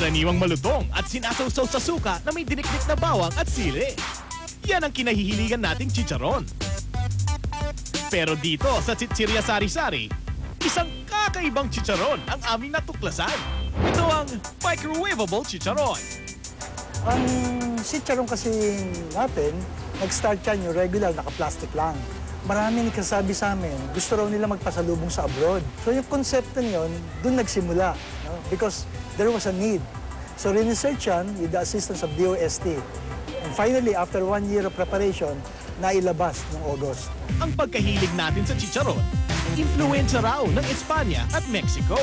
Karaniwang malutong at sinasawsaw sa suka na may dinikdik na bawang at sili. Yan ang kinahihiligan nating chicharon. Pero dito sa Chichirya Sari-Sari, isang kakaibang chicharon ang aming natuklasan. Ito ang microwavable chicharon. Ang chicharon kasi natin, nag-start yan yung regular, naka-plastic lang. Maraming nagkasabi sa amin, gusto raw nila magpasalubong sa abroad. So yung concept na yun, dun nagsimula. No? Because there was a need. So research yan with the assistance of DOST. And finally, after 1 year of preparation, nailabas noong August. Ang pagkahilig natin sa chicharon, influensya raw ng Espanya at Mexico.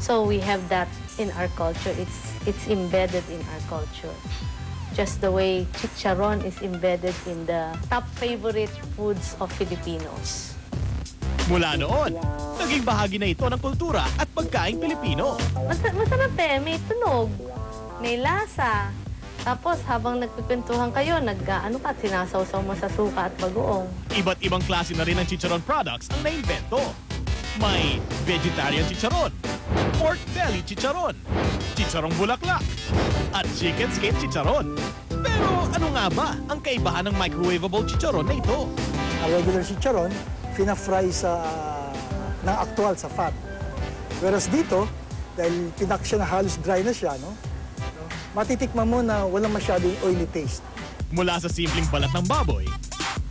So we have that in our culture. It's embedded in our culture. Just the way chicharon is embedded in the top favorite foods of Filipinos. Mula noon, naging bahagi na ito ng kultura at pagkaing Pilipino. Masarap may tunog, may lasa. Tapos habang nagpipintuhan kayo, sinasawsaw mo sa suka at bagoong. Iba't ibang klase na rin ng chicharon products ang naimbento. May vegetarian chicharon, pork belly chicharon, chicharong bulaklak, at chicken skin chicharon. Pero ano nga ba ang kaibahan ng microwavable chicharon na ito? Ang regular chicharon, fina-fry ng actual sa fat. Whereas dito, dahil pinak siya na halos dry na siya, no? Matitikman mo na walang masyadong oily taste. Mula sa simpleng balat ng baboy,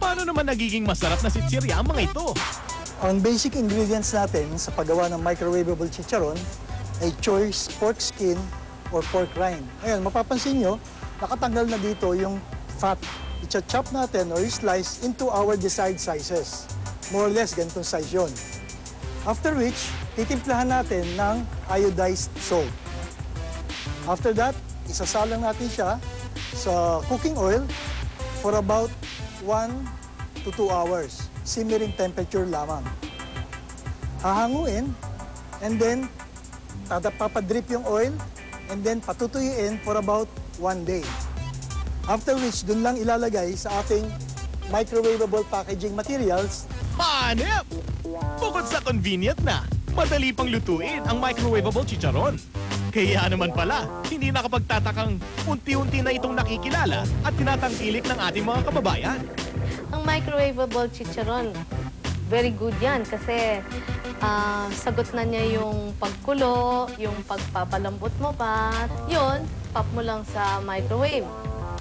paano naman nagiging masarap na chichirya ang mga ito? Ang basic ingredients natin sa paggawa ng microwavable chicharon ay choice pork skin or pork rind. Ngayon, mapapansin nyo, nakatanggal na dito yung fat. I-chop natin or slice into our desired sizes. More or less, ganitong size yun. After which, titimplahan natin ng iodized salt. After that, isasalang natin siya sa cooking oil for about 1 to 2 hours. Simmering temperature lamang. Hahanguin, and then papadrip yung oil, and then patutuyuin for about 1 day. After which, dun lang ilalagay sa ating microwavable packaging materials. Hanep! Bukod sa convenient na, madali pang lutuin ang microwavable chicharon. Kaya naman pala, hindi nakapagtatakang unti-unti na itong nakikilala at tinatangkilik ng ating mga kababayan. Ang microwavable chicharon, very good yan kasi sagot na niya yung pagkulo, yung pagpapalambot mo pa. Yun, pop mo lang sa microwave.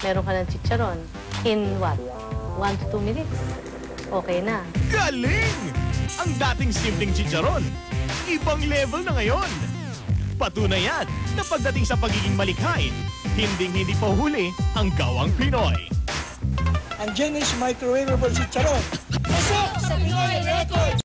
Meron ka ng chicharon. In what? 1 to 2 minutes. Okay na. Galing! Ang dating simpleng chicharon, ibang level na ngayon. Patunay yan na pagdating sa pagiging malikhain, hindi pa huli ang gawang Pinoy. Ang Jenny's microwavable chicharon. Pasok sa Pinoy Record!